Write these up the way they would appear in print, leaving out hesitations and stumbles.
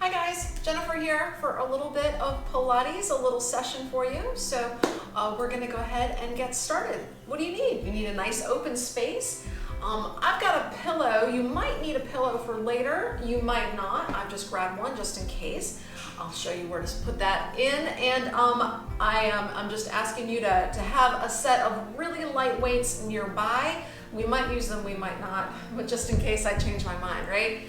Hi guys, Jennifer here for a little bit of Pilates, a little session for you. So we're gonna go ahead and get started. What do you need? You need a nice open space. I've got a pillow. You might need a pillow for later. You might not. I've just grabbed one just in case. I'll show you where to put that in. And I'm just asking you to have a set of really light weights nearby. We might use them, we might not, but just in case I change my mind, right?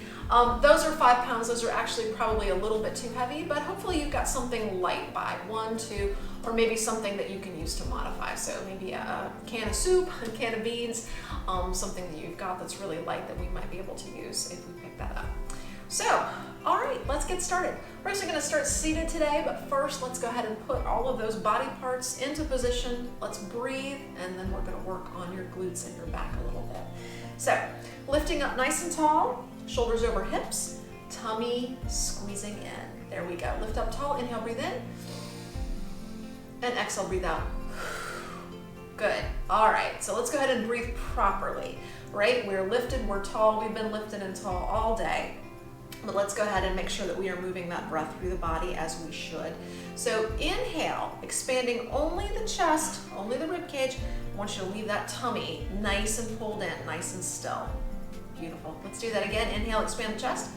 Those are 5 pounds. Those are actually probably a little bit too heavy, but hopefully you've got something light by 1, 2, or maybe something that you can use to modify. So maybe a can of soup, a can of beans, something that you've got that's really light that we might be able to use if we pick that up. So, all right, let's get started. We're actually gonna start seated today, but first let's go ahead and put all of those body parts into position. Let's breathe, and then we're gonna work on your glutes and your back a little bit. So, lifting up nice and tall, shoulders over hips, tummy squeezing in. There we go. Lift up tall, inhale, breathe in, and exhale, breathe out. Good. All right, so let's go ahead and breathe properly, right? We're lifted, we're tall, we've been lifted and tall all day. But let's go ahead and make sure that we are moving that breath through the body as we should. So inhale, expanding only the chest, only the rib cage. I want you to leave that tummy nice and pulled in, nice and still. Beautiful. Let's do that again. Inhale, expand the chest.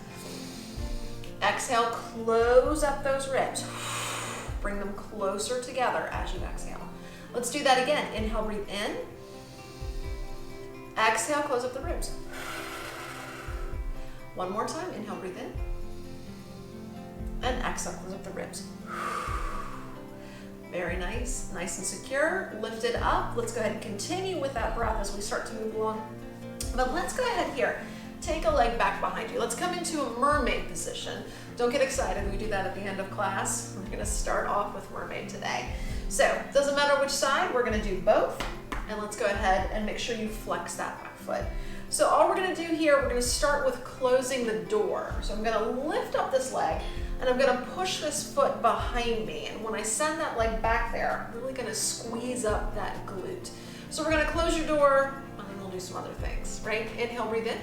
Exhale, close up those ribs. Bring them closer together as you exhale. Let's do that again. Inhale, breathe in. Exhale, close up the ribs. One more time. Inhale, breathe in. And exhale, close up the ribs. Very nice. Nice and secure. Lift it up. Let's go ahead and continue with that breath as we start to move along. But let's go ahead here. Take a leg back behind you. Let's come into a mermaid position. Don't get excited. We do that at the end of class. We're going to start off with mermaid today. So, doesn't matter which side. We're going to do both. And let's go ahead and make sure you flex that back foot. So all we're going to do here, we're going to start with closing the door. So I'm going to lift up this leg and I'm going to push this foot behind me. And when I send that leg back there, I'm really going to squeeze up that glute. So we're going to close your door and then we'll do some other things, right? Inhale, breathe in.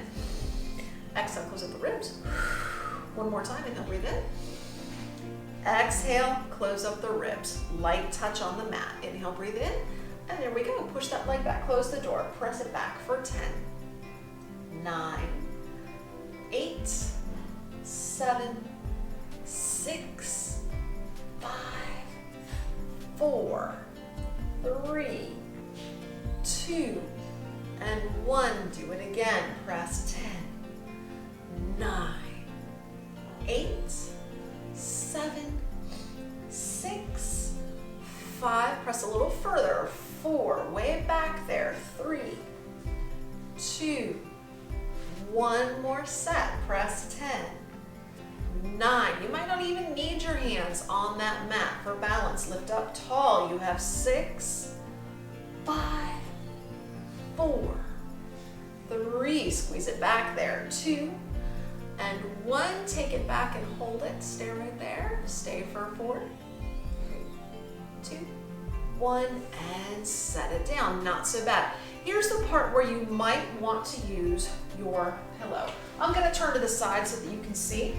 Exhale, close up the ribs. One more time, inhale, breathe in. Exhale, close up the ribs. Light touch on the mat. Inhale, breathe in. And there we go. Push that leg back, close the door, press it back for 10. 9, 8, 7, 6, 5, 4, 3, 2, and 1. Do it again. Press 10, 9, 8, 7, 6, 5. Press a little further. 4, way back there. 3, 2, 1 more set. Press 10, 9. You might not even need your hands on that mat for balance. Lift up tall. You have 6, 5, 4, 3. Squeeze it back there. 2 and 1. Take it back and hold it. Stay right there. Stay for 4, 3, 2, 1, and set it down. Not so bad. Here's the part where you might want to use your pillow. I'm going to turn to the side so that you can see.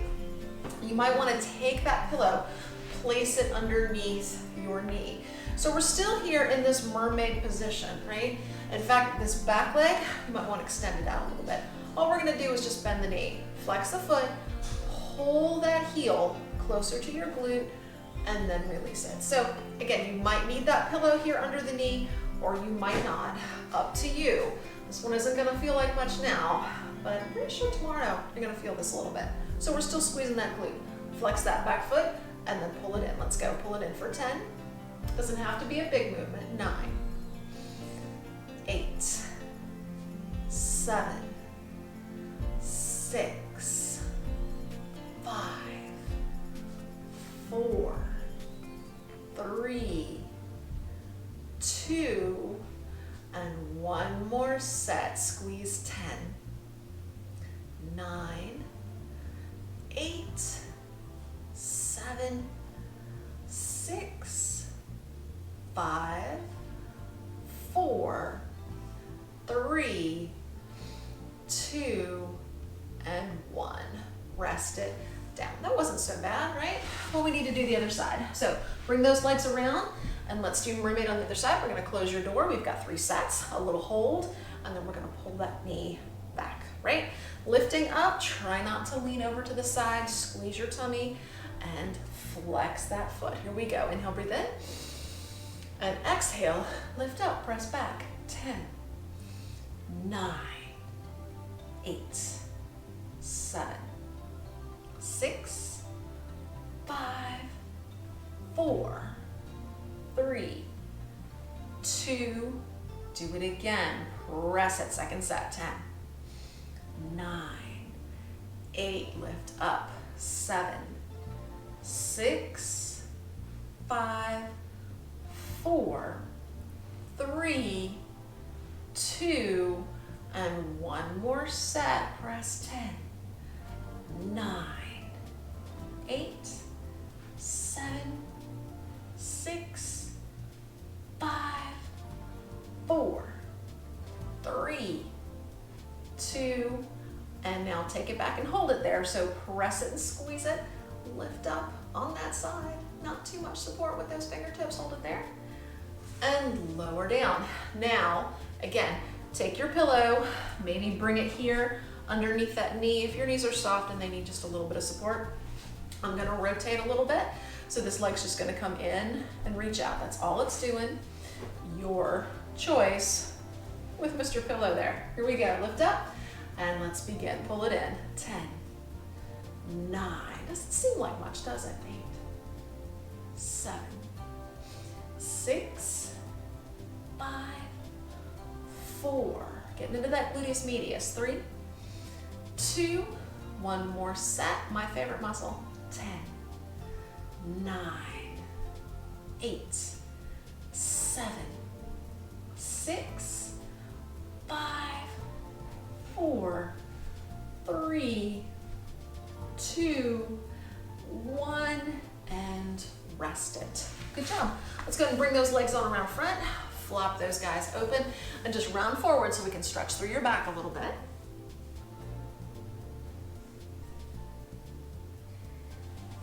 You might want to take that pillow, place it underneath your knee. So we're still here in this mermaid position, right? In fact, this back leg, you might want to extend it out a little bit. All we're going to do is just bend the knee, flex the foot, pull that heel closer to your glute, and then release it. So again, you might need that pillow here under the knee, or you might not. Up to you. This one isn't going to feel like much now, but I'm pretty sure tomorrow you're going to feel this a little bit. So we're still squeezing that glute. Flex that back foot and then pull it in. Let's go. Pull it in for 10. Doesn't have to be a big movement. 9, 8, 7, 6, 5, 4, 3, 2, and 1 more set. Squeeze 10, 9, 8, 7, 6, 5, 4, 3, 2, and 1. Rest it down. that wasn't so bad, right? Well, we need to do the other side. So bring those legs around and let's do mermaid on the other side. We're gonna close your door. We've got 3 sets, a little hold, and then we're gonna pull that knee back, right? Lifting up, try not to lean over to the side, squeeze your tummy, and flex that foot. Here we go. Inhale, breathe in. And exhale, lift up, press back. 10, 9, 8, 7, 6, 5, 4, 3, 2, do it again. Press it, second set. 10, 9, 8, lift up. 7, 6, 5, 4, 3, 2, and one more set. Press 10, 9, 8, 7, 6, 5, 4, 3, 2, and now take it back and hold it there. So press it and squeeze it. Lift up on that side. Not too much support with those fingertips. Hold it there. And lower down. Now, again, take your pillow, maybe bring it here underneath that knee. If your knees are soft and they need just a little bit of support, I'm gonna rotate a little bit. So this leg's just gonna come in and reach out. That's all it's doing. Your choice with Mr. Pillow there. Here we go, lift up and let's begin. Pull it in. 10, 9, doesn't seem like much, does it? 8, 7, 6, 5, 4, getting into that gluteus medius. 3, 2, one more set, my favorite muscle. 10, 9, 8, 7, 6, 5, 4, 3, 2, 1, and rest it. Good job. Let's go ahead and bring those legs on around front, flop those guys open, and just round forward so we can stretch through your back a little bit.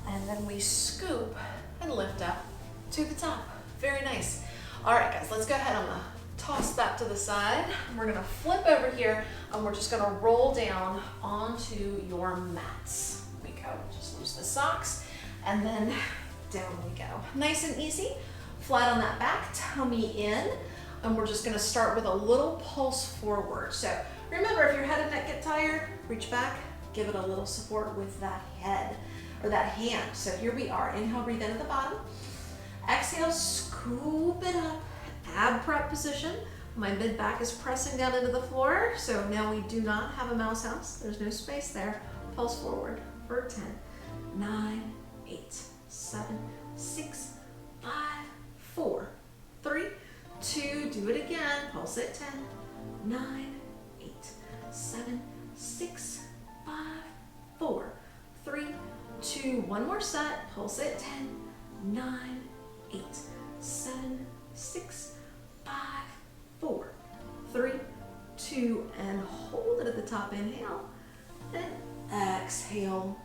And then we scoop and lift up to the top. Very nice. All right, guys, let's go ahead. I'm gonna toss that to the side. We're gonna flip over here and we're just gonna roll down onto your mats. Here we go. Just lose the socks and then down we go. Nice and easy. Flat on that back, tummy in, and we're just gonna start with a little pulse forward. So remember, if your head and neck get tired, reach back, give it a little support with that head or that hand. So here we are. Inhale, breathe in at the bottom. Exhale, scoop it up, ab prep position. My mid back is pressing down into the floor. So now we do not have a mouse house. There's no space there. Pulse forward for 10, 9, 8, 7, 6, 5, 4, 3, 2, do it again. Pulse it. 10, 9, 8, 7, 6, 5, 4, 3, 2, one more set. Pulse it. 10, 9, 8, 7, 6, 5, 4, 3, 2, and hold it at the top. Inhale, and exhale,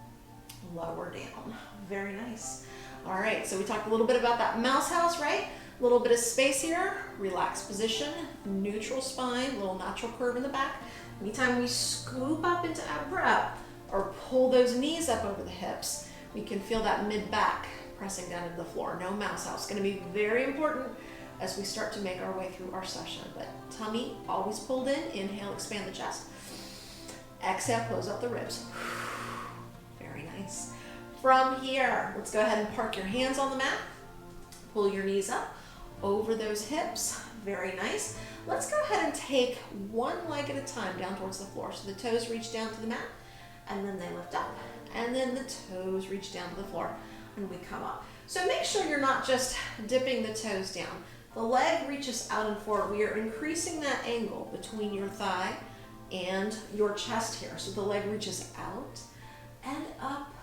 lower down. Very nice. All right, so we talked a little bit about that mouse house, right? A little bit of space here, relaxed position, neutral spine, little natural curve in the back. Anytime we scoop up into ab prep or pull those knees up over the hips, we can feel that mid back pressing down into the floor. No mouse house. It's going to be very important as we start to make our way through our session. But tummy always pulled in. Inhale, expand the chest. Exhale, close up the ribs. Very nice. From here, let's go ahead and park your hands on the mat. Pull your knees up over those hips. Very nice. Let's go ahead and take one leg at a time down towards the floor. So the toes reach down to the mat, and then they lift up. And then the toes reach down to the floor, and we come up. So make sure you're not just dipping the toes down. The leg reaches out and forward. We are increasing that angle between your thigh and your chest here. So the leg reaches out and up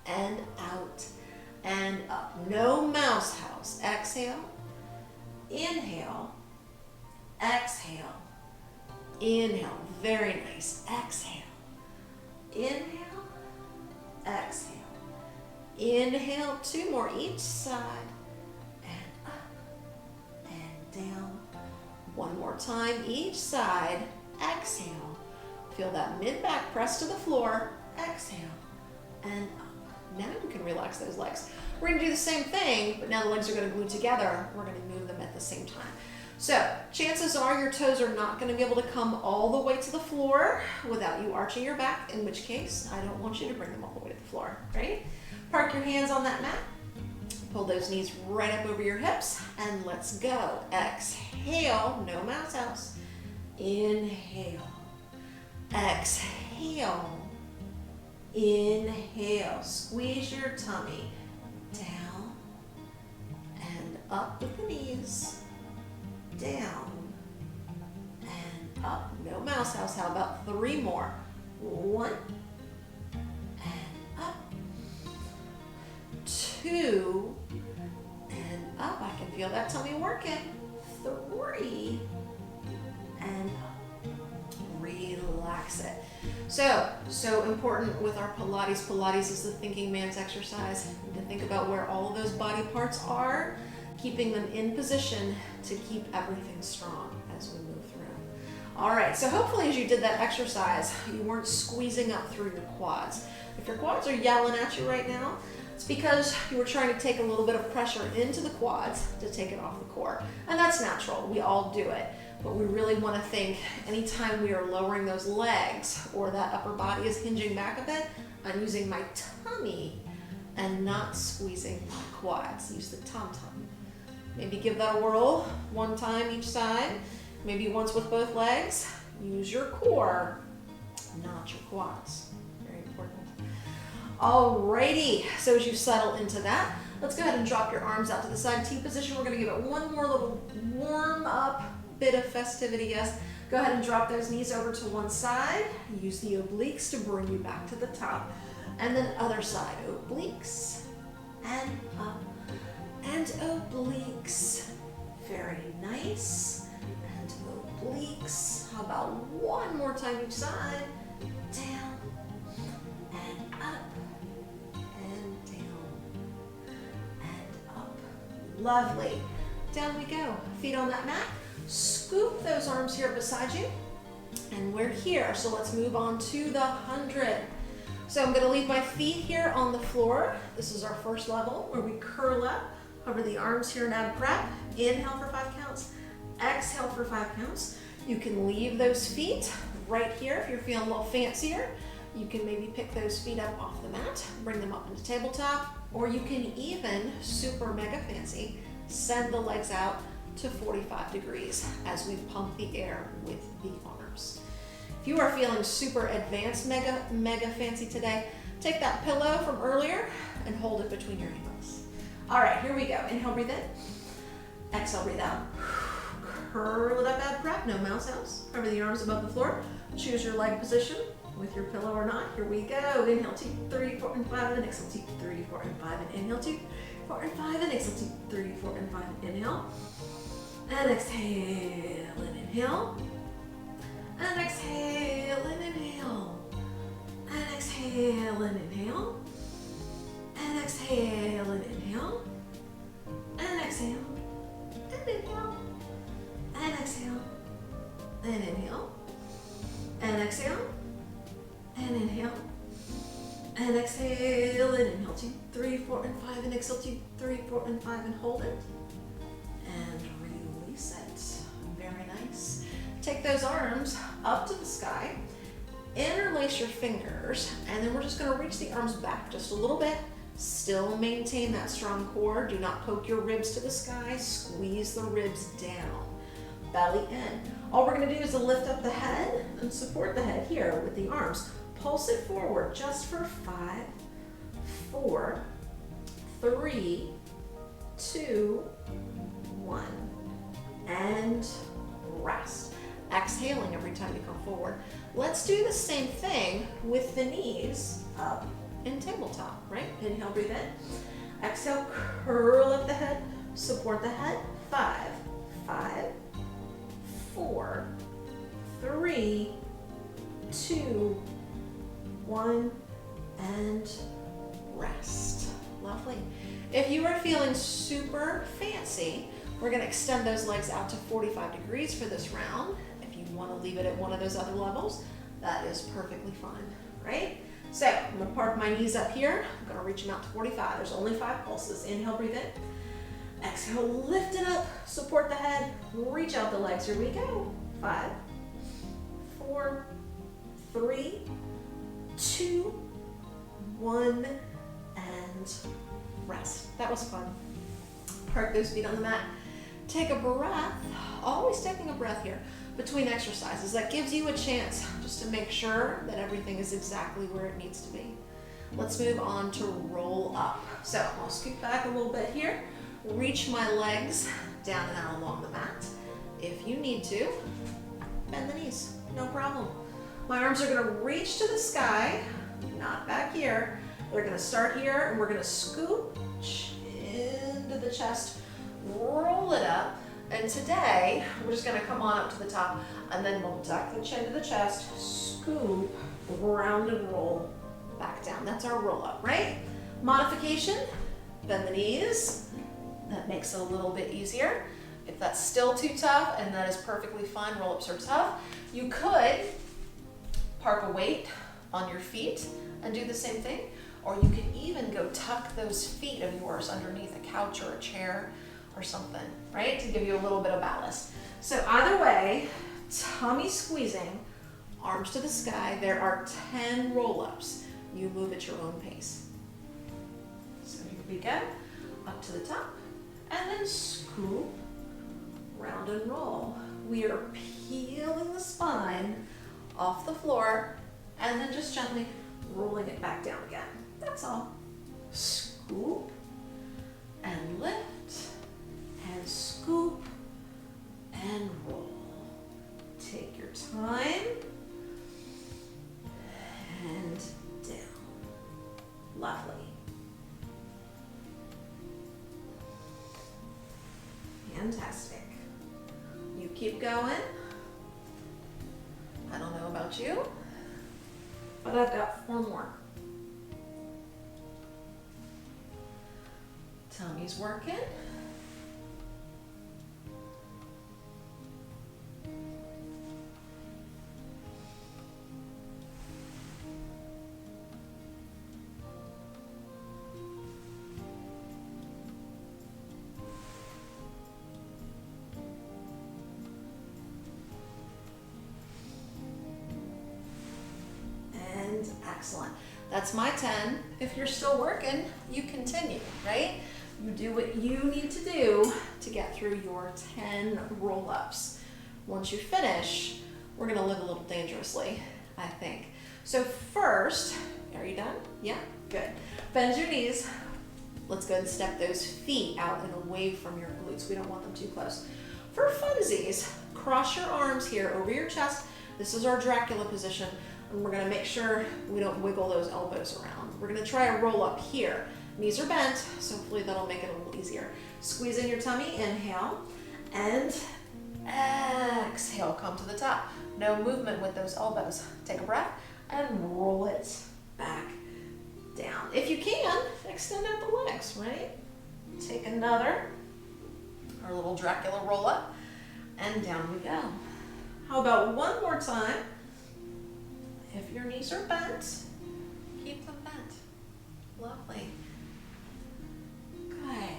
and out and up. No mouse house. Exhale, inhale, exhale, inhale. Very nice. Exhale, inhale, exhale, Inhale, 2 more each side, and up and down. One more time each side. Exhale. Feel that mid-back press to the floor. Exhale, and up. Now you can relax those legs. We're gonna do the same thing, but now the legs are gonna glue together. We're gonna move them at the same time. So chances are your toes are not gonna be able to come all the way to the floor without you arching your back, in which case I don't want you to bring them all the way to the floor, right? Park your hands on that mat. Pull those knees right up over your hips, and let's go. Exhale, no mouse house. Inhale. Exhale. Inhale. Squeeze your tummy. Down and up with the knees. Down and up. No mouse house. How about 3 more? 1 and up. 2 and up. I can feel that tummy working. 3 and up. Relax it. So important with our Pilates. Pilates is the thinking man's exercise. To think about where all of those body parts are, keeping them in position to keep everything strong as we move through. All right, so hopefully as you did that exercise, you weren't squeezing up through your quads. If your quads are yelling at you right now, it's because you were trying to take a little bit of pressure into the quads to take it off the core. And that's natural, we all do it. But we really want to think anytime we are lowering those legs or that upper body is hinging back a bit, I'm using my tummy and not squeezing my quads. Use the tum-tum. Maybe give that a whirl 1 time each side, maybe once with both legs. Use your core, not your quads. Very important. Alrighty, so as you settle into that, let's go ahead and drop your arms out to the side. T position, we're gonna give it one more little warm up bit of festivity, yes. Go ahead and drop those knees over to one side. Use the obliques to bring you back to the top. And then other side, obliques, and up, and obliques. Very nice, and obliques. How about 1 more time each side? Down, and up, and down, and up. Lovely. Down we go. Feet on that mat. Scoop those arms here beside you. And we're here, so let's move on to the 100. So I'm gonna leave my feet here on the floor. This is our first level where we curl up, hover the arms here in ab prep. Inhale for 5 counts, exhale for 5 counts. You can leave those feet right here if you're feeling a little fancier. You can maybe pick those feet up off the mat, bring them up into tabletop, or you can even, super mega fancy, send the legs out to 45 degrees as we pump the air with the arms. If you are feeling super advanced, mega fancy today, take that pillow from earlier and hold it between your ankles. All right, here we go. Inhale, breathe in. Exhale, breathe out. Curl it up, ab prep, no mouse house. Cover the arms above the floor. Choose your leg position with your pillow or not. Here we go. Inhale, 2, 3, 4, and 5, and exhale, 2, 3, 4, and 5, and inhale, 2, 4, and 5, and exhale, 2, 3, 4, and 5, and inhale. And exhale, and inhale. And exhale, and inhale. And exhale, and inhale. And exhale, and inhale. And exhale, and inhale. And exhale, and inhale. And exhale, and inhale. And exhale, and inhale. 2, 3, 4, and 5, and exhale. 2, 3, 4, and 5, and hold it. And release it. Very nice. Take those arms up to the sky. Interlace your fingers, and then we're just gonna reach the arms back just a little bit. Still maintain that strong core. Do not poke your ribs to the sky. Squeeze the ribs down. Belly in. All we're gonna do is to lift up the head and support the head here with the arms. Pulse it forward just for 5, 4, 3, 2, 1, and rest. Exhaling every time you come forward. Let's do the same thing with the knees up in tabletop, right? Inhale, breathe in. Exhale, curl up the head, support the head. 5, 5, 4, 3, 2, 1, and rest. If you are feeling super fancy, we're gonna extend those legs out to 45 degrees for this round. If you wanna leave it at one of those other levels, that is perfectly fine, right? So I'm gonna park my knees up here. I'm gonna reach them out to 45. There's only 5 pulses. Inhale, breathe in. Exhale, lift it up, support the head, reach out the legs. Here we go. 5, 4, 3, 2, 1, and rest. That was fun. Park those feet on the mat. Take a breath, always taking a breath here between exercises. That gives you a chance just to make sure that everything is exactly where it needs to be. Let's move on to roll up. So I'll scoot back a little bit here, reach my legs down and out along the mat. If you need to, bend the knees, no problem. My arms are gonna reach to the sky, not back here. They're gonna start here and we're gonna scoop into the chest, roll it up. And today, we're just gonna come on up to the top and then we'll tuck the chin to the chest, scoop, round and roll back down. That's our roll up, right? Modification, bend the knees. That makes it a little bit easier. If that's still too tough, and that is perfectly fine, roll ups are tough, you could park a weight on your feet and do the same thing. Or you could even go tuck those feet of yours underneath a couch or a chair or something, right? To give you a little bit of ballast. So either way, tummy squeezing, arms to the sky. There are 10 roll-ups. You move at your own pace. So here we go, up to the top, and then scoop, round and roll. We are peeling the spine off the floor, and then just gently rolling it back down again. That's all. Scoop, and lift, and scoop, and roll. Take your time, and down. Lovely. Fantastic. You keep going. I don't know about you, but I've got 4 more. Tummy's working. And excellent. That's my 10. If you're still working, you continue, right? You do what you need to do to get through your 10 roll-ups. Once you finish, we're gonna live a little dangerously, I think. So first, are you done? Yeah, good. Bend your knees. Let's go ahead and step those feet out and away from your glutes. We don't want them too close. For funsies, cross your arms here over your chest. This is our Dracula position, and we're gonna make sure we don't wiggle those elbows around. We're gonna try a roll up here. Knees are bent, so hopefully that'll make it a little easier. Squeeze in your tummy, inhale, and exhale, come to the top. No movement with those elbows. Take a breath and roll it back down. If you can, extend out the legs, right? Take another, our little Dracula roll up, and down we go. How about one more time? If your knees are bent, keep them bent. Lovely. Good.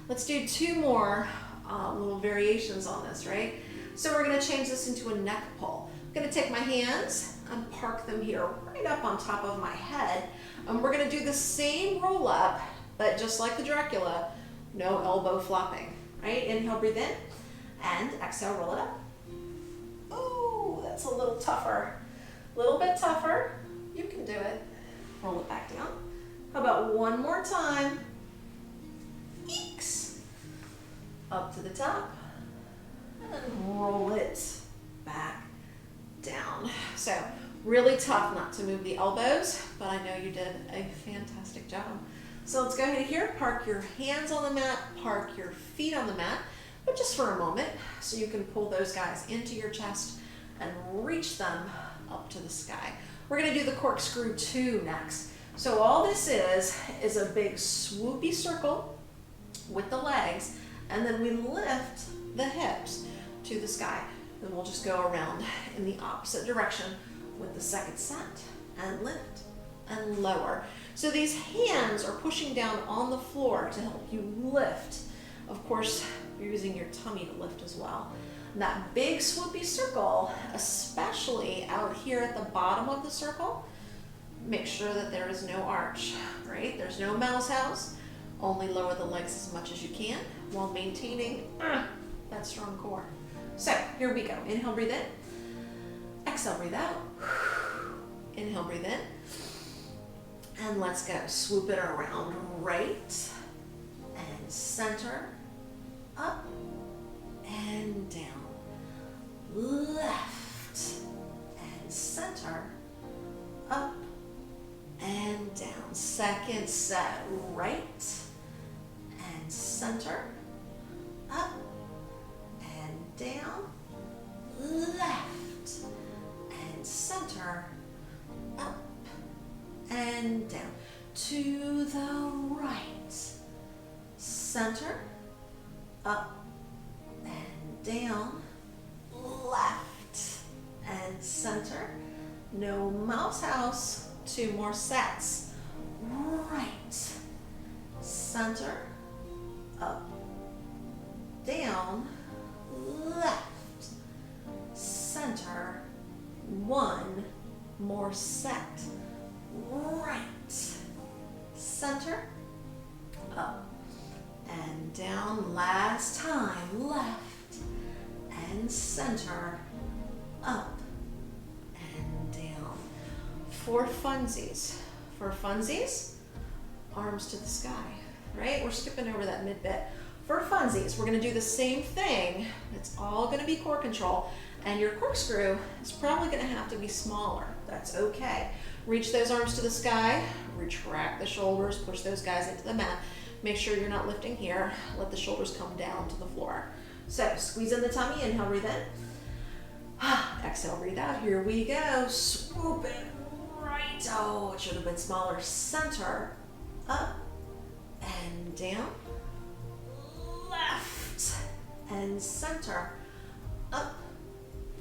Let's do 2 more little variations on this, right? So we're gonna change this into a neck pull. I'm gonna take my hands and park them here right up on top of my head. And we're gonna do the same roll up, but just like the Dracula, no elbow flopping, right? Inhale, breathe in, and exhale, roll it up. Oh, that's a little tougher. A little bit tougher. You can do it. Roll it back down. How about one more time? Eeks. Up to the top. And roll it back down. So really tough not to move the elbows, but I know you did a fantastic job. So let's go ahead here, park your hands on the mat, park your feet on the mat, but just for a moment, so you can pull those guys into your chest and reach them up to the sky. We're gonna do the corkscrew 2 next. So all this is a big swoopy circle with the legs, and then we lift the hips to the sky. Then we'll just go around in the opposite direction with the second set, and lift and lower. So these hands are pushing down on the floor to help you lift. Of course, you're using your tummy to lift as well. And that big swoopy circle, especially out here at the bottom of the circle, make sure that there is no arch, right? There's no mouse house. Only lower the legs as much as you can while maintaining that strong core. So here we go. Inhale, breathe in. Exhale, breathe out. Inhale, breathe in. And let's go. Swoop it around. Right and center. Up and down. Left and center. Up and down. Second set. Right and center. Up and down. Left and center. Up and down. To the right. Center. Up and down. Left and center. No mouse house. 2 more sets. Right. Center. Up. Down. Left. Center. 1 more set. Right. Center. Up. And down. Last time. Left. And center. Up. And down. For funsies. Arms to the sky. Right? We're skipping over that mid bit. For funsies, we're going to do the same thing. It's all going to be core control. And your corkscrew is probably going to have to be smaller. That's okay. Reach those arms to the sky. Retract the shoulders. Push those guys into the mat. Make sure you're not lifting here. Let the shoulders come down to the floor. So squeeze in the tummy. Inhale, breathe in. Exhale, breathe out. Here we go. Swoop it right. Oh, it should have been smaller. Center. Up and down. Left and center. Up.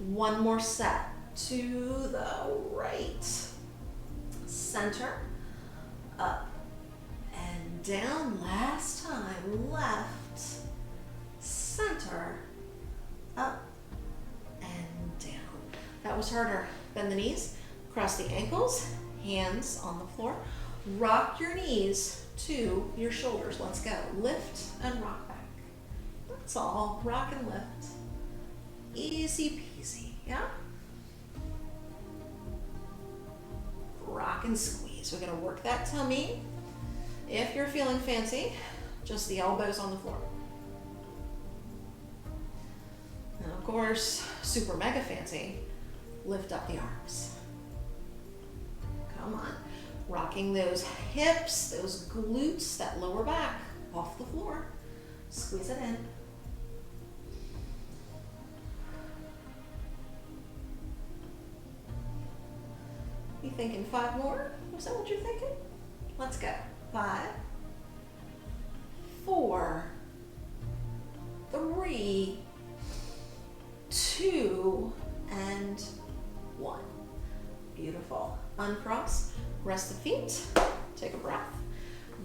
1 more set. To the right. Center. Up and down. Last time. Left. Center. Up and down. That was harder. Bend the knees. Cross the ankles. Hands on the floor. Rock your knees to your shoulders. Let's go. Lift and rock back. That's all. Rock and lift. Easy peasy. Yeah? Rock and squeeze. We're going to work that tummy. If you're feeling fancy, just the elbows on the floor. And of course, super mega fancy, lift up the arms. Come on. Rocking those hips, those glutes, that lower back off the floor. Squeeze it in. You thinking 5 more? Is that what you're thinking? Let's go. 5, 4, 3, 2, and 1. Beautiful. Uncross, rest the feet, take a breath.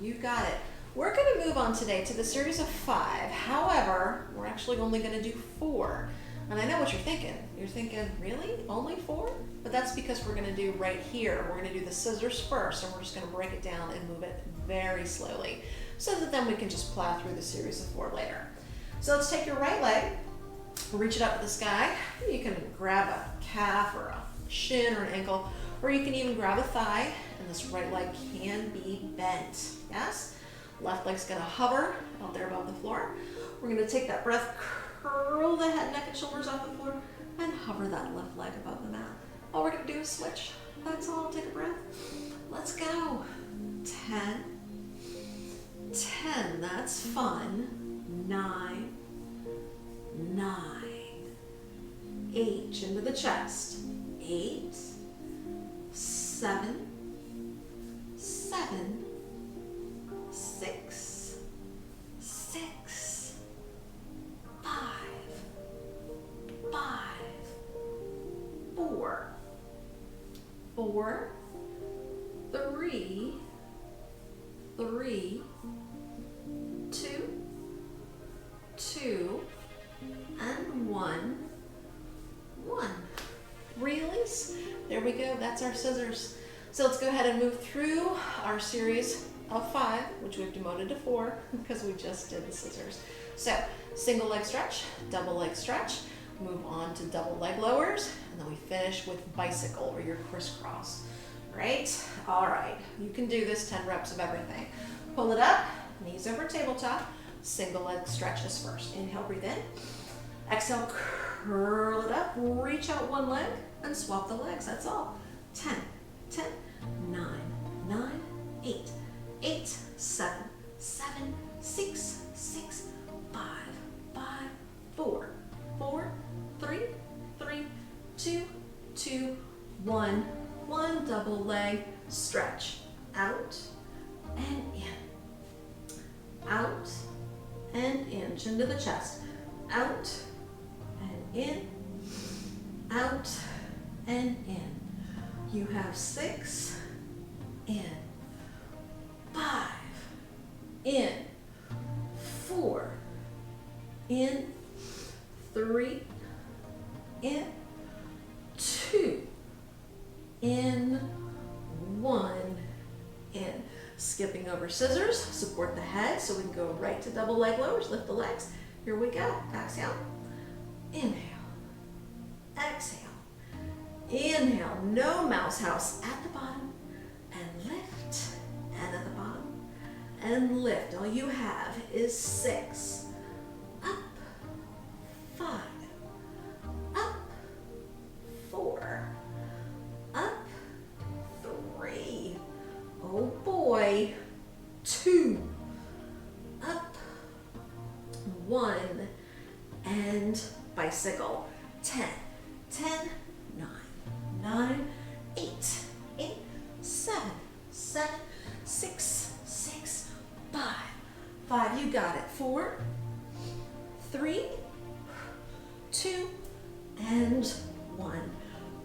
You got it. We're going to move on today to the series of 5. However, we're actually only going to do 4. And I know what you're thinking. You're thinking, really? Only 4? But that's because we're going to do right here. We're going to do the scissors first, and we're just going to break it down and move it very slowly so that then we can just plow through the series of 4 later. So let's take your right leg, reach it up to the sky. You can grab a calf or a shin or an ankle, or you can even grab a thigh, and this right leg can be bent. Yes? Left leg's going to hover out there above the floor. We're going to take that breath, curl the head, neck, and shoulders off the floor, and hover that left leg above the mat. All we're going to do is switch. That's all. Take a breath. Let's go. 10. 10. That's fun. 9. 9. 8. Chin to the chest. 8. 7. 6. 7, 6, 6, 5, 5, 4, 4, 3, 3, 2, 2, and 1, 1. Release. There we go. That's our scissors. So let's go ahead and move through our series of 5, which we've demoted to 4 because we just did the scissors. So single leg stretch, double leg stretch, move on to double leg lowers, and then we finish with bicycle or your crisscross. Right? All right. You can do this 10 reps of everything. Pull it up, knees over tabletop, single leg stretches first. Inhale, breathe in. Exhale, curl it up, reach out one leg, and swap the legs. That's all. 10, 10, 9, 9, 8, 8, 7, 7, 6, 6, 5, 5, 4, 4, 3, 3, 2, 2, 1. One double leg stretch. Out and in. Out and in. Chin to the chest. Out and in. Out and in. You have 6 in. 5 in. 4 in. 3 in. 2 in. 1 in. Skipping over scissors, support the head so we can go right to double leg lowers. Lift the legs. Here we go. Exhale. Inhale. Exhale. Inhale. No mouse house at the bottom. And lift. And at the bottom. And lift. All you have is 6. Up. 5. Up. 4. Up. 3. Oh boy. 2. Up. 1. And bicycle. 10. 10. 9. 9. 8. 8. 7. 7. 6. 6. 5. 5. You got it. 4. 3. 2. And 1.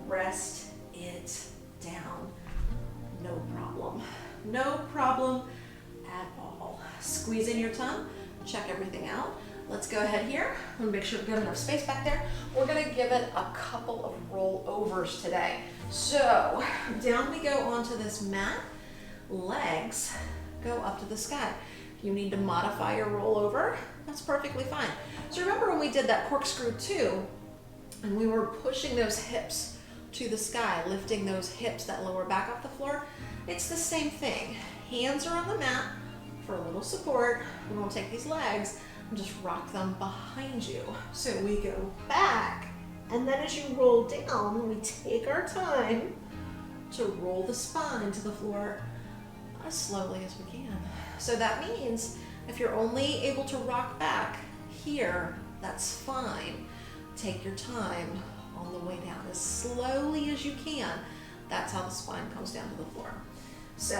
Rest it down. No problem. No problem at all. Squeeze in your tongue. Check everything out. Let's go ahead here. I'm gonna make sure we've got enough space back there. We're gonna give it a couple of rollovers today. So down we go onto this mat. Legs go up to the sky. If you need to modify your rollover, that's perfectly fine. So remember when we did that corkscrew 2 and we were pushing those hips to the sky, lifting those hips, that lower back off the floor? It's the same thing. Hands are on the mat for a little support. We're gonna take these legs and just rock them behind you. So we go back, and then as you roll down, we take our time to roll the spine to the floor as slowly as we can. So that means if you're only able to rock back here, that's fine. Take your time on the way down as slowly as you can. That's how the spine comes down to the floor. So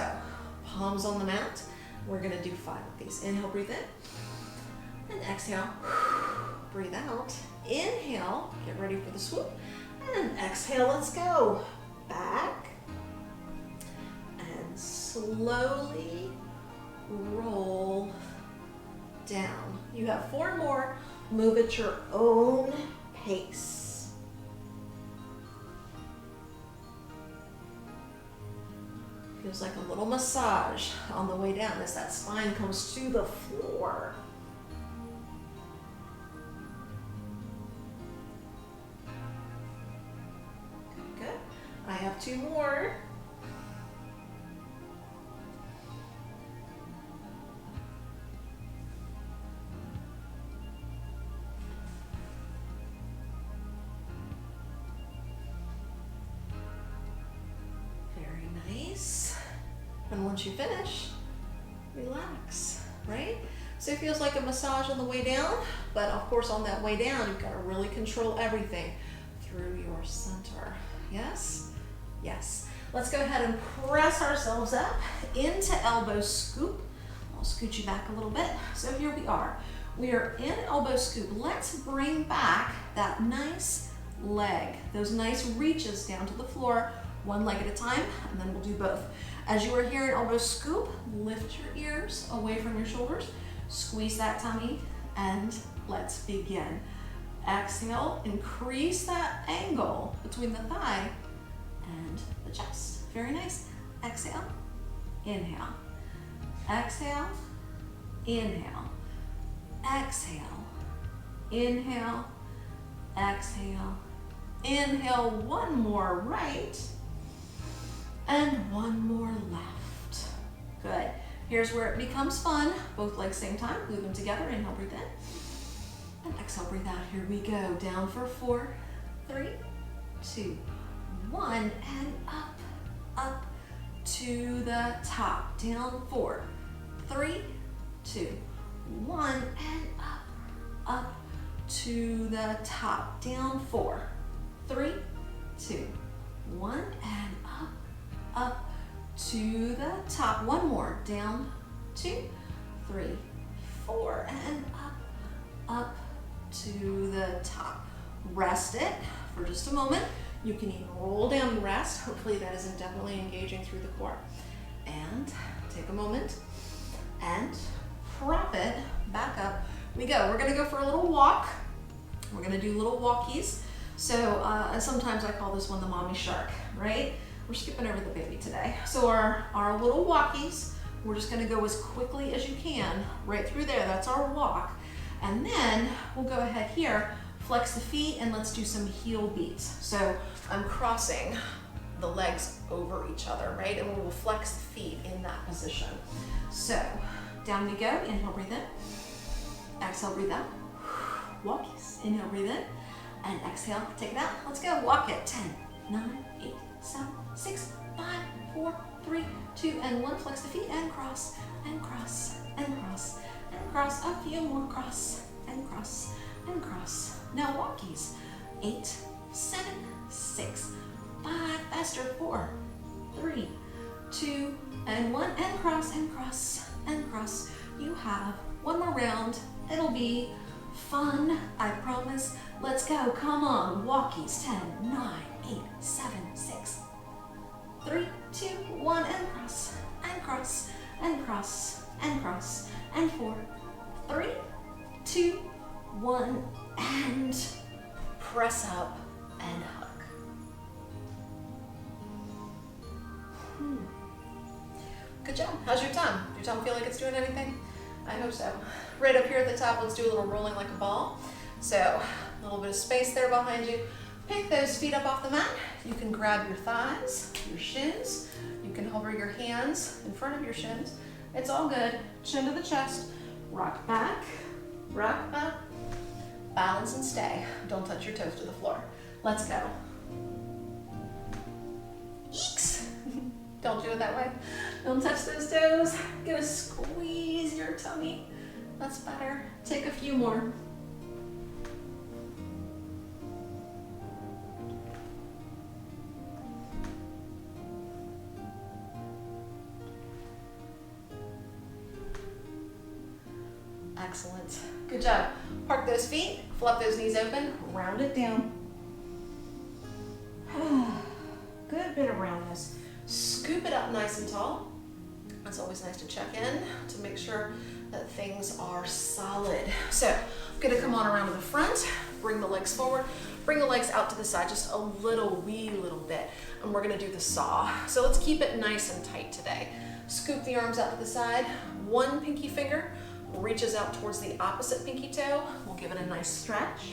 palms on the mat. We're gonna do 5 of these. Inhale, breathe in, and exhale, breathe out. Inhale, get ready for the swoop, and exhale, let's go. Back, and slowly roll down. You have 4 more. Move at your own pace. Feels like a little massage on the way down as that spine comes to the floor. Good. I have 2 more. And once you finish, relax, right? So it feels like a massage on the way down, but of course on that way down, you've got to really control everything through your center. Yes? Yes. Let's go ahead and press ourselves up into elbow scoop. I'll scoot you back a little bit. So here we are. We are in elbow scoop. Let's bring back that nice leg, those nice reaches down to the floor, one leg at a time, and then we'll do both. As you are here in elbow scoop, lift your ears away from your shoulders, squeeze that tummy, and let's begin. Exhale, increase that angle between the thigh and the chest. Very nice. Exhale, inhale. Exhale, inhale. Exhale, inhale, exhale, inhale. One more right and one more left. Good. Here's where it becomes fun. Both legs same time. Glue them together. Inhale, breathe in. And exhale, breathe out. Here we go. Down for 4, 3, 2, 1. And up, up to the top. Down 4, 3, 2, 1. And up, up to the top. Down 4, 3, 2, 1. And up to the top. One more. Down 2, 3, 4. And up to the top. Rest it for just a moment. You can even roll down and rest. Hopefully that isn't definitely engaging through the core. And take a moment and prop it back up. We go. We're going to go for a little walk. We're going to do little walkies. So sometimes I call this one the mommy shark, right? We're skipping over the baby today. So our little walkies, we're just going to go as quickly as you can right through there. That's our walk. And then we'll go ahead here, flex the feet, and let's do some heel beats. So I'm crossing the legs over each other, right? And we will flex the feet in that position. So down we go. Inhale, breathe in. Exhale, breathe out. Walkies. Inhale, breathe in. And exhale, take it out. Let's go. Walk it. 10, 9, 8, 7, 6, 5, 4, 3, 2, and 1. Flex the feet and cross, and cross, and cross, and cross. A few more. Cross, and cross, and cross. Now walkies. 8, 7, 6, 5. Faster. 4, 3, 2, and 1. And cross, and cross, and cross. You have one more round. It'll be fun, I promise. Let's go. Come on. Walkies. 10, 9, 8, 7, 6, 3, 2, 1. And cross, and cross, and cross, and cross. And 4, 3, 2, 1. And press up and hug. Good job. How's your tongue? Does your tongue feel like it's doing anything? I hope so. Right up here at the top, let's do a little rolling like a ball. So a little bit of space there behind you. Pick those feet up off the mat. You can grab your thighs, your shins. You can hover your hands in front of your shins. It's all good. Chin to the chest. Rock back, balance and stay. Don't touch your toes to the floor. Let's go. Eeks. Don't do it that way. Don't touch those toes. Gonna squeeze your tummy. That's better. Take a few more. Excellent. Good job. Park those feet, flop those knees open, round it down. Good bit of roundness. Scoop it up nice and tall. It's always nice to check in to make sure that things are solid. So I'm gonna come on around to the front, bring the legs forward, bring the legs out to the side just a wee little bit, and we're gonna do the saw. So let's keep it nice and tight today. Scoop the arms out to the side. One pinky finger reaches out towards the opposite pinky toe. We'll give it a nice stretch.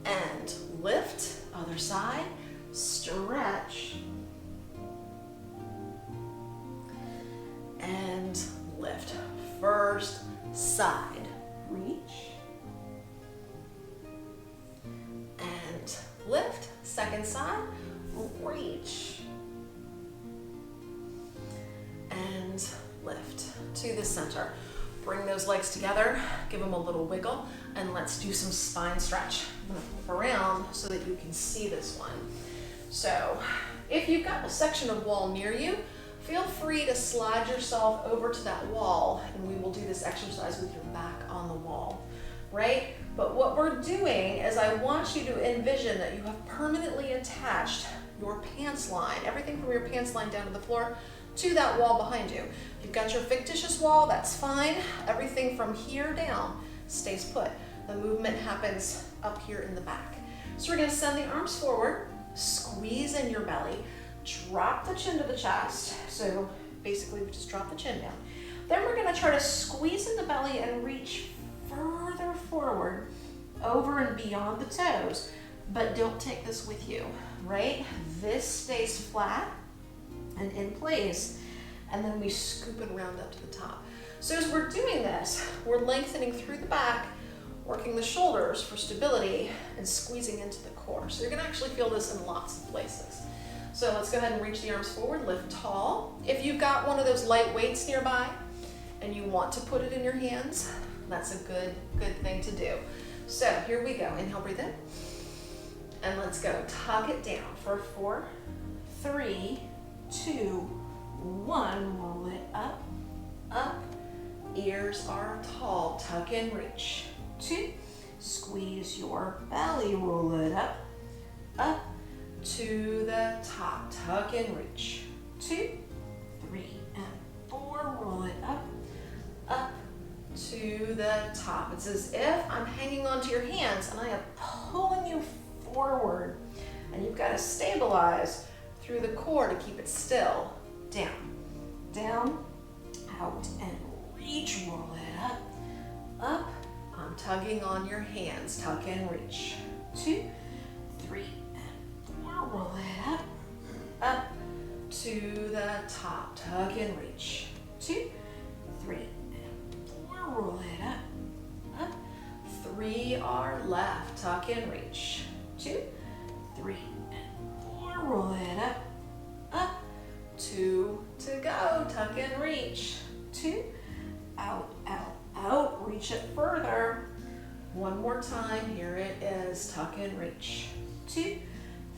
And lift, other side, stretch. And lift. First side, reach. And lift. Second side, reach. And lift to the center. Bring those legs together, give them a little wiggle, and let's do some spine stretch. I'm gonna flip around so that you can see this one. So if you've got a section of wall near you, feel free to slide yourself over to that wall and we will do this exercise with your back on the wall, right? But what we're doing is I want you to envision that you have permanently attached your pants line, everything from your pants line down to the floor, to that wall behind you. If you've got your fictitious wall, that's fine. Everything from here down stays put. The movement happens up here in the back. So we're gonna send the arms forward, squeeze in your belly, drop the chin to the chest. So basically we just drop the chin down. Then we're gonna try to squeeze in the belly and reach further forward over and beyond the toes, but don't take this with you, right? This stays flat and in place, and then we scoop and round up to the top. So as we're doing this, we're lengthening through the back, working the shoulders for stability, and squeezing into the core. So you're gonna actually feel this in lots of places. So let's go ahead and reach the arms forward, lift tall. If you've got one of those light weights nearby and you want to put it in your hands, that's a good thing to do. So here we go, inhale, breathe in. And let's go, tuck it down for 4, 3, 2, 1, roll it up, up. Ears are tall, tuck and reach. 2, squeeze your belly, roll it up, up to the top, tuck and reach. 2, 3, and 4, roll it up, up to the top. It's as if I'm hanging onto your hands and I am pulling you forward, and you've got to stabilize through the core to keep it still. Down, down, out, and reach, roll it up, up. I'm tugging on your hands, tuck and reach. 2, 3, and 4, roll it up, up to the top, tuck and reach. 2, 3, and 4, roll it up, up. 3 are left, tuck and reach. 2, 3, and 4, roll it up, up. 2 to go, tuck and reach. 2, out, out, out, reach it further. One more time, here it is, tuck and reach. 2,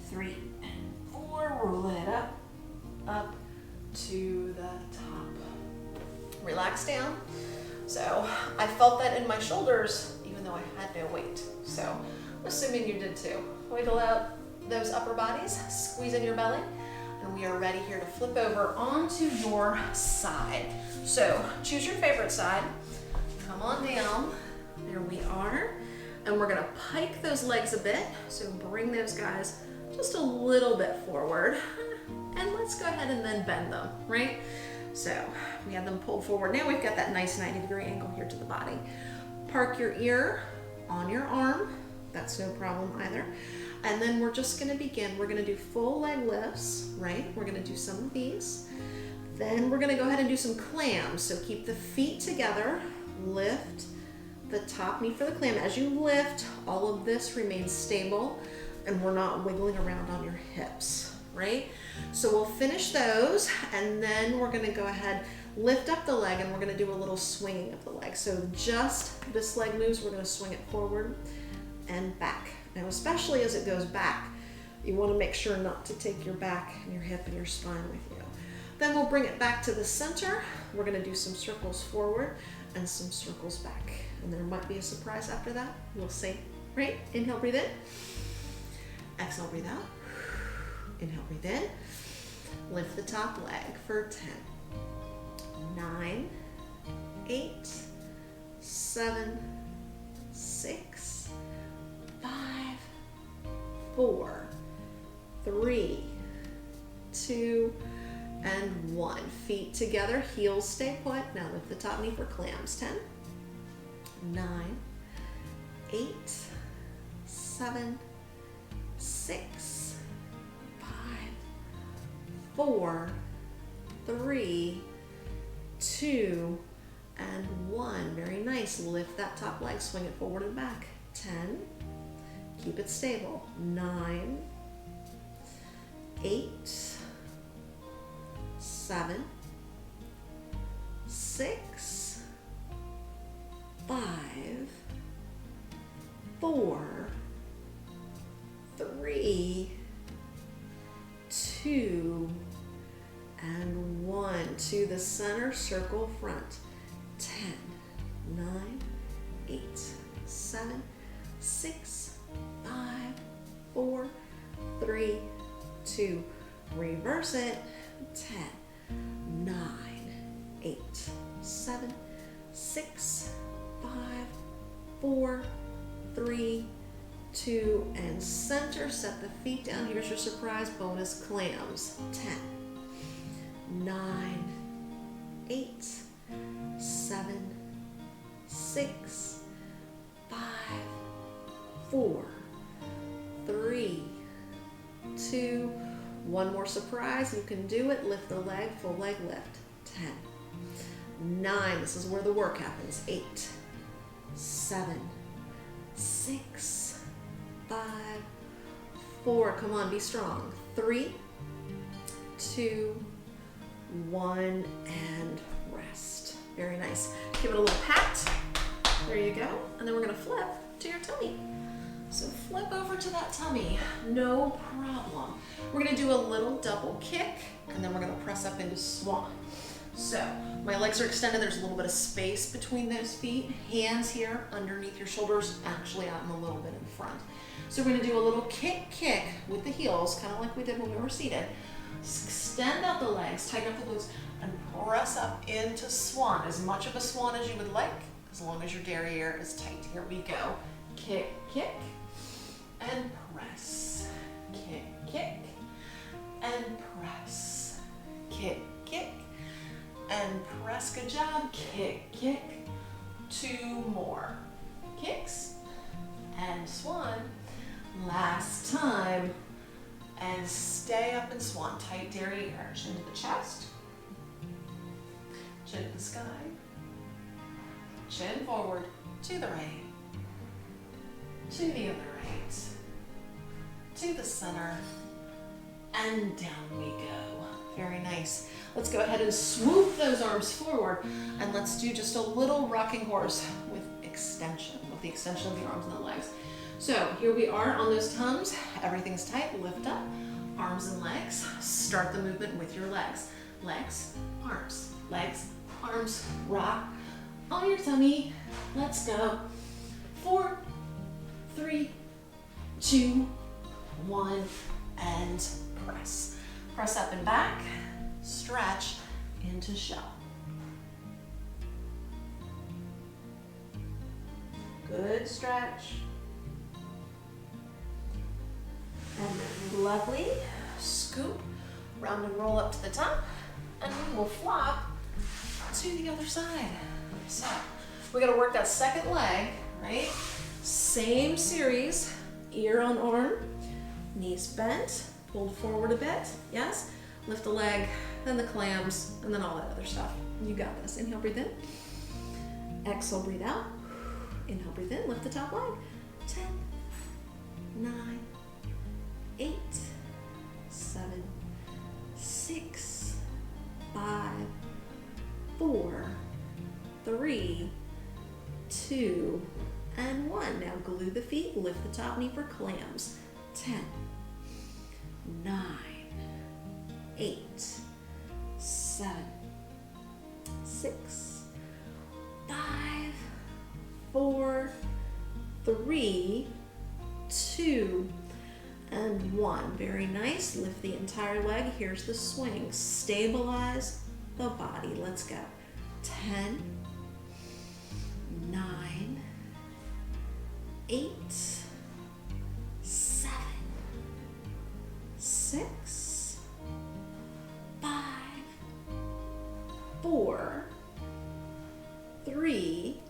3, and 4, roll it up, up to the top. Relax down. So I felt that in my shoulders, even though I had no weight. So I'm assuming you did too. Wiggle out those upper bodies, squeeze in your belly, and we are ready here to flip over onto your side. So choose your favorite side, come on down, there we are, and we're gonna pike those legs a bit, so bring those guys just a little bit forward, and let's go ahead and then bend them, right? So we have them pulled forward. Now we've got that nice 90-degree angle here to the body. Park your ear on your arm, that's no problem either. And then we're just gonna begin. We're gonna do full leg lifts, right? We're gonna do some of these. Then we're gonna go ahead and do some clams. So keep the feet together, lift the top knee for the clam. As you lift, all of this remains stable and we're not wiggling around on your hips, right? So we'll finish those and then we're gonna go ahead, lift up the leg and we're gonna do a little swinging of the leg. So just this leg moves, we're gonna swing it forward and back. Now, especially as it goes back, you want to make sure not to take your back and your hip and your spine with you. Then we'll bring it back to the center. We're going to do some circles forward and some circles back. And there might be a surprise after that. We'll see. Right? Inhale, breathe in. Exhale, breathe out. Inhale, breathe in. Lift the top leg for 10, 9, 8, 7, 6, 5, 4, 3, 2, and 1. Feet together, heels stay put. Now lift the top knee for clams. 10, 9, 8, 7, 6, 5, 4, 3, 2, and 1. Very nice. Lift that top leg, swing it forward and back. 10, keep it stable. 9, 8, 7, 6, 5, 4, 3, 2, and 1. To the center, circle front. 10, 9, 8, 7, 6, 5, 4, 3, 2. Reverse it. 10, 9, 8, 7, 6, 5, 4, 3, 2, and center. Set the feet down. Here's your surprise bonus clams. 10, 9, 8, 7, 6, 5, 4, 3, 2. One more surprise. You can do it. Lift the leg, full leg lift. 10, 9. This is where the work happens. 8, 7, 6, 5, 4. Come on, be strong. 3, 2, 1, and rest. Very nice. Give it a little pat. There you go. And then we're going to flip to your tummy. So flip over to that tummy. No problem. We're going to do a little double kick, and then we're going to press up into swan. So my legs are extended. There's a little bit of space between those feet. Hands here underneath your shoulders, actually out and a little bit in front. So we're going to do a little kick with the heels, kind of like we did when we were seated. Extend out the legs, tighten up the glutes, and press up into swan. As much of a swan as you would like, as long as your derriere is tight. Here we go. Kick, and press. Kick, and press. Kick, and press. Good job. Kick. 2 more. Kicks and swan. Last time. And stay up in swan. Tight derriere. Chin to the chest. Chin to the sky. Chin forward. To the right. To the other right. To the center. And down we go. Very nice. Let's go ahead and swoop those arms forward. And let's do just a little rocking horse with extension. With the extension of the arms and the legs. So here we are on those tums. Everything's tight. Lift up. Arms and legs. Start the movement with your legs. Legs, arms. Legs, arms. Rock on your tummy. Let's go. 4, 3, 2, 1, and press. Press up and back. Stretch into shell. Good stretch. And then lovely. Scoop, round and roll up to the top, and we will flop to the other side. So we got to work that second leg, right? Same series, ear on arm, knees bent, pulled forward a bit, yes? Lift the leg, then the clams, and then all that other stuff. You got this. Inhale, breathe in. Exhale, breathe out. Inhale, breathe in, lift the top leg. 10, 9, 8, 7, 6, 5, 4, 3, 2, and 1. Now glue the feet, lift the top knee for clams. 10, 9, 8, 7, 6, 5, 4, 3, 2, and 1. Very nice. Lift the entire leg. Here's the swing. Stabilize the body. Let's go. 10, 9, 8, 7, 6, 5, 4, 3,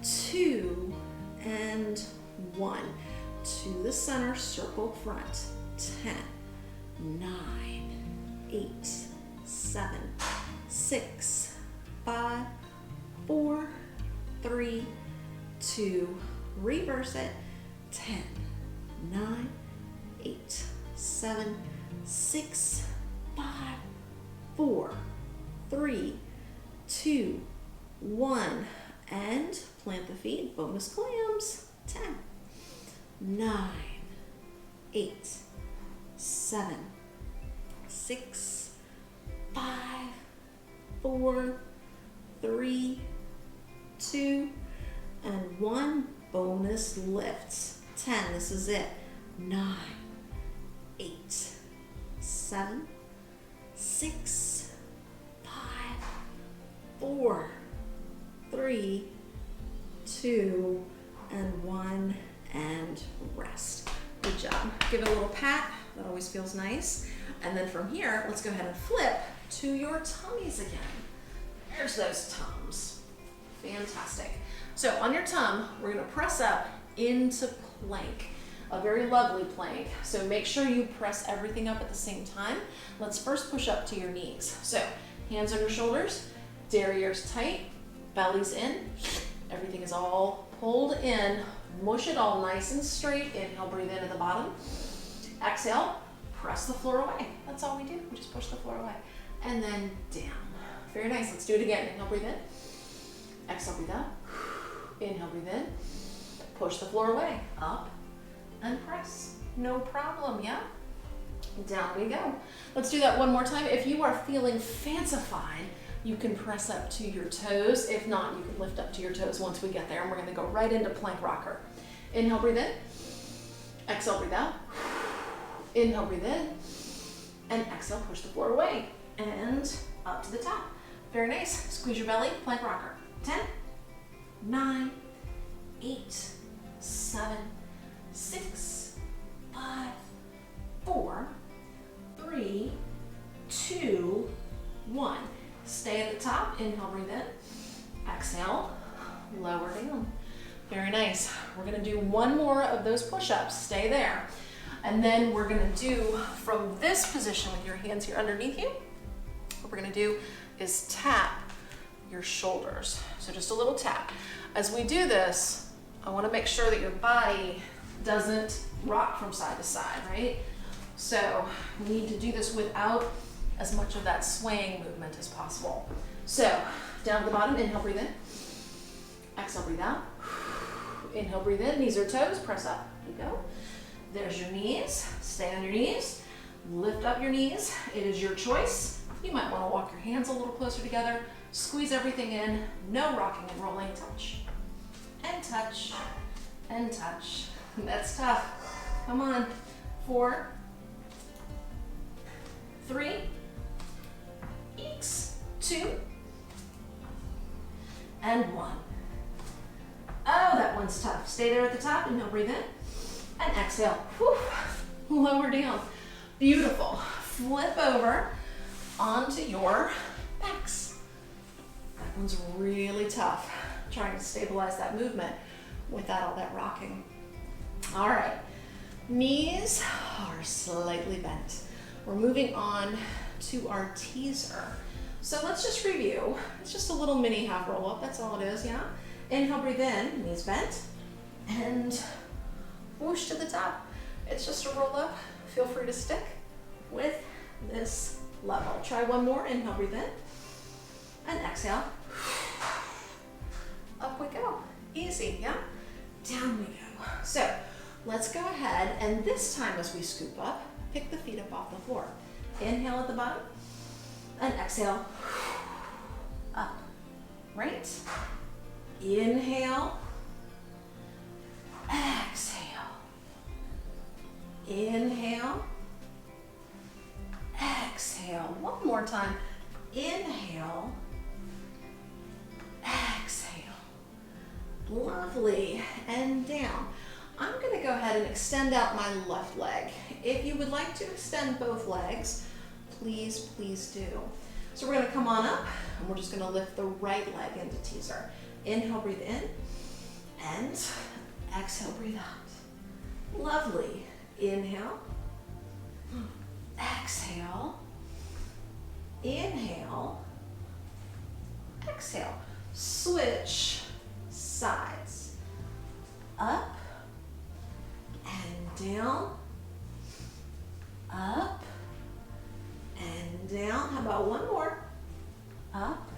2, and 1. To the center, circle front. 10, 9, 8, 7, 6, 5, 4, 3, 2, reverse it. 10, 9, 8, 7, 6, 5, 4, 3, 2, 1, and plant the feet, bonus clams. 10, 9, 8, 7, 6, 5, 4, 3, 2, and 1. Bonus lifts. 10, this is it. 9, 8, 7, 6, 5, 4, 3, 2, and 1, and rest. Good job. Give it a little pat. That always feels nice. And then from here, let's go ahead and flip to your tummies again. There's those tums. Fantastic. So on your tum, we're going to press up into plank. A very lovely plank. So make sure you press everything up at the same time. Let's first push up to your knees. So hands on your shoulders, derrieres tight, belly's in. Everything is all pulled in. Mush it all nice and straight. Inhale, breathe in at the bottom. Exhale, press the floor away. That's all we do. We just push the floor away. And then down. Very nice. Let's do it again. Inhale, breathe in. Exhale, breathe out. Inhale, breathe in. Push the floor away. Up and press. No problem, yeah? Down we go. Let's do that one more time. If you are feeling fancified, you can press up to your toes. If not, you can lift up to your toes once we get there. And we're going to go right into plank rocker. Inhale, breathe in. Exhale, breathe out. Inhale, breathe in. And exhale, push the floor away. And up to the top. Very nice. Squeeze your belly, plank rocker. 10, 9, 8, 7, 6, 5, 4, 3, 2, 1. Stay at the top. Inhale, breathe in. Exhale, lower down. Very nice. We're going to do one more of those push-ups. Stay there. And then we're going to do from this position with your hands here underneath you, what we're going to do is tap your shoulders. So just a little tap. As we do this, I want to make sure that your body doesn't rock from side to side, right? So we need to do this without as much of that swaying movement as possible. So down to the bottom, inhale, breathe in. Exhale, breathe out. Inhale, breathe in. Knees or toes, press up. You go. There's your knees. Stay on your knees. Lift up your knees. It is your choice. You might want to walk your hands a little closer together. Squeeze everything in. No rocking and rolling. Touch. And touch. And touch. That's tough. Come on. 4, 3, 2, and 1. Oh, that one's tough. Stay there at the top. Inhale, breathe in. And exhale. Whew. Lower down. Beautiful. Flip over onto your backs. That one's really tough. Trying to stabilize that movement without all that rocking. All right. Knees are slightly bent. We're moving on to our teaser. So let's just review. It's just a little mini half roll up. That's all it is, yeah? Inhale, breathe in, knees bent, and whoosh to the top. It's just a roll up. Feel free to stick with this level. Try one more. Inhale, breathe in, and exhale. Up we go. Easy, yeah? Down we go. So let's go ahead, and this time as we scoop up, pick the feet up off the floor. Inhale at the bottom, and exhale. Up. Right? Inhale. Exhale. Inhale. Exhale. One more time. Inhale. Exhale. Lovely. And down. I'm going to go ahead and extend out my left leg. If you would like to extend both legs, please, please do. So we're going to come on up, and we're just going to lift the right leg into teaser. Inhale, breathe in, and exhale, breathe out. Lovely. Inhale. Exhale. Inhale. Exhale. Switch sides. Up and down. Up and down. How about one more? Up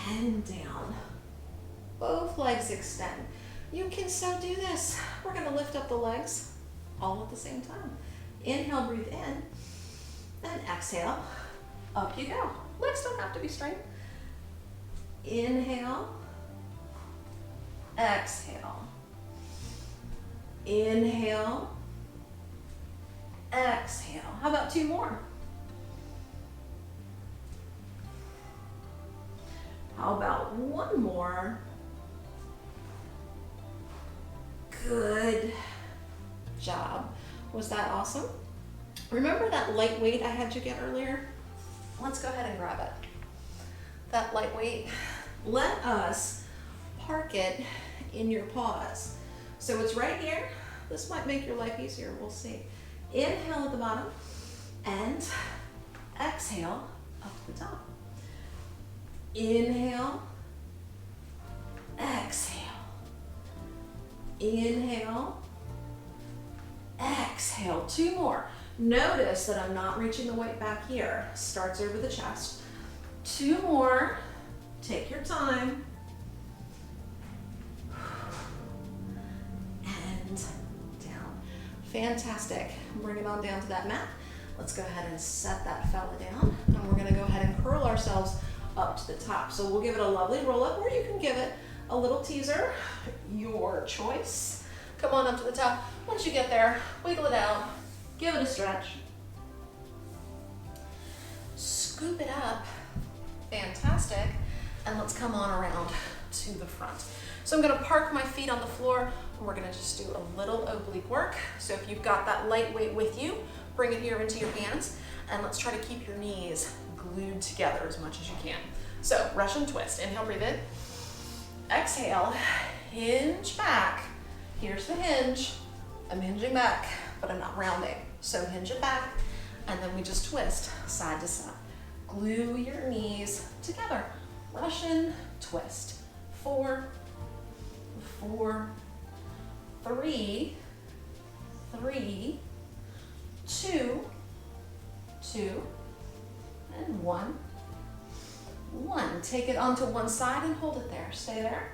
and down. Both legs extend. You can so do this. We're going to lift up the legs all at the same time. Inhale, breathe in, and exhale, up you go. Legs don't have to be straight. Inhale, exhale. Inhale, exhale. How about 2 more? How about 1 more? Good job. Was that awesome? Remember that light weight I had you get earlier? Let's go ahead and grab it. That light weight, let us park it in your paws. So it's right here. This might make your life easier, we'll see. Inhale at the bottom and exhale up to the top. Inhale, exhale. Inhale, exhale. 2 more. Notice that I'm not reaching the weight back here. Starts over the chest. 2 more. Take your time. And down. Fantastic. Bring it on down to that mat. Let's go ahead and set that fella down. And we're gonna go ahead and curl ourselves up to the top. So we'll give it a lovely roll up, or you can give it a little teaser, your choice. Come on up to the top. Once you get there, wiggle it out, give it a stretch. Scoop it up, fantastic. And let's come on around to the front. So I'm gonna park my feet on the floor, and we're gonna just do a little oblique work. So if you've got that light weight with you, bring it here into your hands, and let's try to keep your knees glued together as much as you can. So Russian twist. Inhale, breathe in. Exhale, hinge back. Here's the hinge. I'm hinging back, but I'm not rounding. So hinge it back, and then we just twist side to side. Glue your knees together. Russian twist. 4, 4, 3, 3, 2, 2, and 1. 1. Take it onto one side and hold it there. Stay there.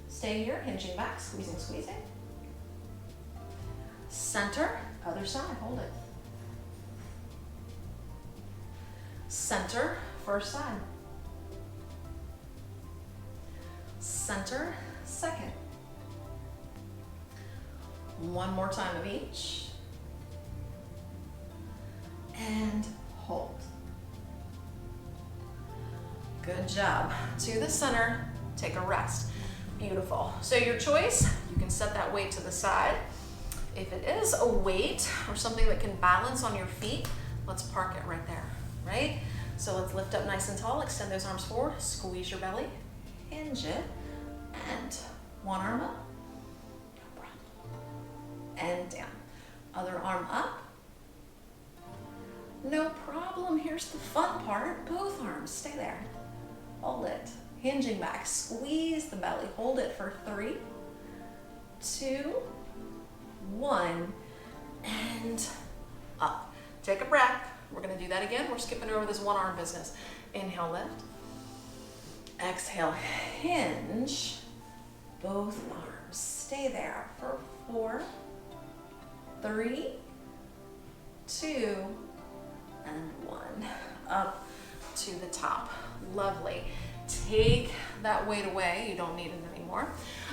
Stay here, hinging back, squeezing, squeezing. Center, other side, hold it. Center, first side. Center, second. 1 more time of each. And hold. Good job. To the center, take a rest. Beautiful. So your choice, you can set that weight to the side. If it is a weight or something that can balance on your feet, let's park it right there, right? So let's lift up nice and tall, extend those arms forward, squeeze your belly, hinge it, and 1 arm up, and down. Other arm up. No problem. Here's the fun part. Both arms, stay there. Hold it. Hinging back, squeeze the belly. Hold it for 3, 2, 1, and up. Take a breath. We're gonna do that again. We're skipping over this 1 arm business. Inhale, lift. Exhale, hinge. Both arms. Stay there for 4, 3, 2, and 1. Up to the top. Lovely. Take that weight away. You don't need it anymore.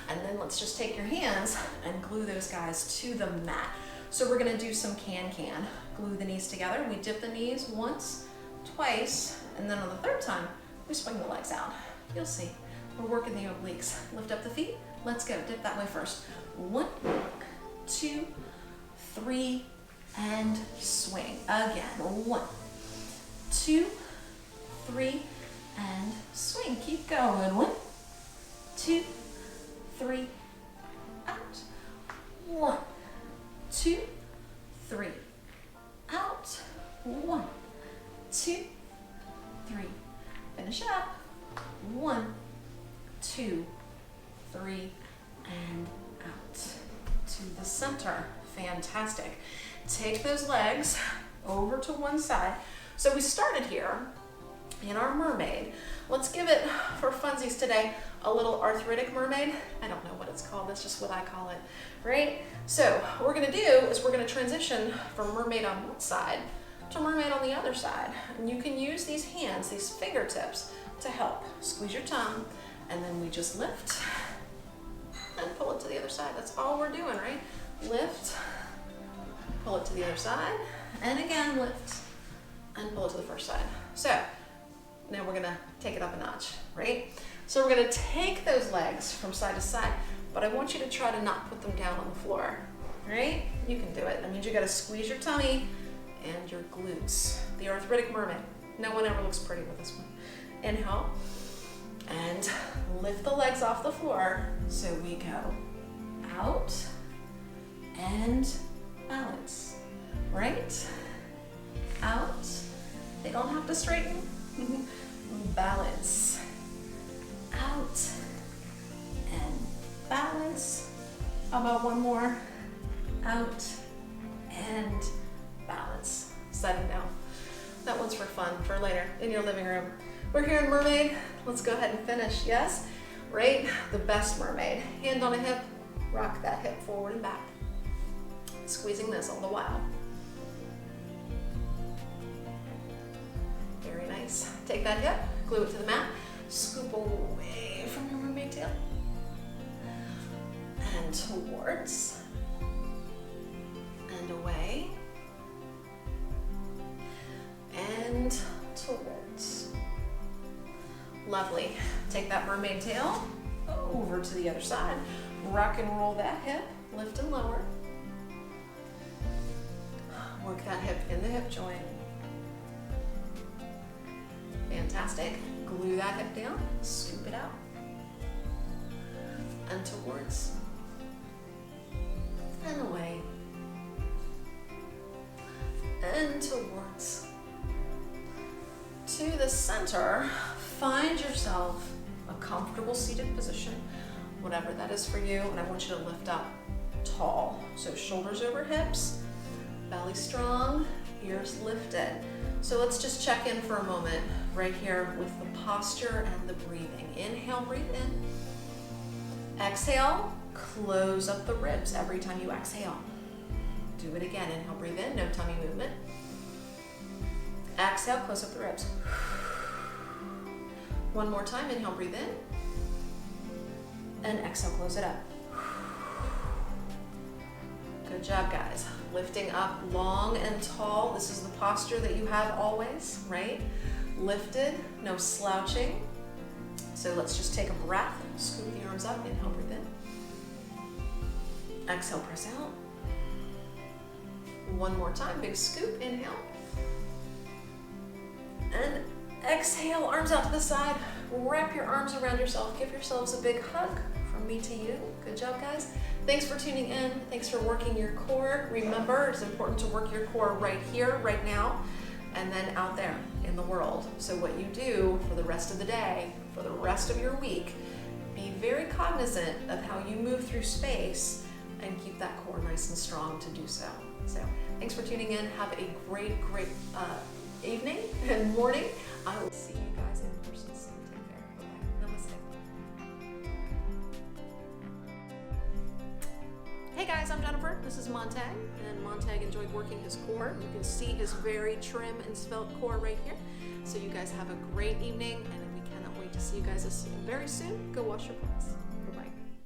And then let's just take your hands and glue those guys to the mat. So we're gonna do some can-can. Glue the knees together. We dip the knees once, twice, and then on the 3rd time, we swing the legs out. You'll see. We're working the obliques. Lift up the feet. Let's go. Dip that way first. 1, 2, 3, and swing. Again. 1, 2, 3, and swing. Keep going. 1, 2, 3, out. 1, 2, 3, out. 1, 2, 3. Finish up. 1, 2, 3, and out. To the center. Fantastic. Take those legs over to one side. So we started here in our mermaid. let's give it, for funsies today, a little arthritic mermaid. I don't know what it's called, that's just what I call it, right? So what we're gonna do is we're gonna transition from mermaid on one side to mermaid on the other side. And you can use these hands, these fingertips, to help. Squeeze your tongue, and then we just lift and pull it to the other side. That's all we're doing, right? Lift, pull it to the other side, and again, lift and pull it to the first side. So now we're gonna take it up a notch, right? So we're gonna take those legs from side to side, but I want you to try to not put them down on the floor, right? You can do it. That means you gotta squeeze your tummy and your glutes. The arthritic mermaid. No one ever looks pretty with this one. Inhale, and lift the legs off the floor. So we go out and balance, right? Out. They don't have to straighten. Balance. Out and balance. How about one more? Out and balance. Setting down. That one's for fun, for later in your living room. We're here in mermaid. Let's go ahead and finish. Yes? Right? The best mermaid. Hand on a hip. Rock that hip forward and back. Squeezing this all the while. Very nice. Take that hip, glue it to the mat, scoop away from your mermaid tail. And towards. And away. And towards. Lovely. Take that mermaid tail over to the other side. Rock and roll that hip, lift and lower. Work that hip in the hip joint. Fantastic. Glue that hip down, scoop it out. And towards. And away. And towards. To the center. Find yourself a comfortable seated position, whatever that is for you, and I want you to lift up tall. So shoulders over hips, belly strong, ears lifted. So let's just check in for a moment right here with the posture and the breathing. Inhale, breathe in. Exhale, close up the ribs every time you exhale. Do it again. Inhale, breathe in, no tummy movement. Exhale, close up the ribs. One more time, inhale, breathe in. And exhale, close it up. Good job, guys. Lifting up long and tall. This is the posture that you have always, right? Lifted, no slouching. So let's just take a breath. Scoop the arms up, inhale, breathe in. Exhale, press out. One more time, big scoop, inhale. And exhale, arms out to the side. Wrap your arms around yourself. Give yourselves a big hug from me to you. Good job, guys. Thanks for tuning in. Thanks for working your core. Remember, it's important to work your core right here, right now, and then out there in the world. So what you do for the rest of the day, for the rest of your week, be very cognizant of how you move through space and keep that core nice and strong to do so. So thanks for tuning in. Have a great evening and morning. I will see you guys in person soon. Take care. Bye-bye. Namaste. Hey guys, I'm Jennifer. This is Montag, and Montag enjoyed working his core. You can see his very trim and svelte core right here. So you guys have a great evening, and we cannot wait to see you guys very soon. Go wash your clothes.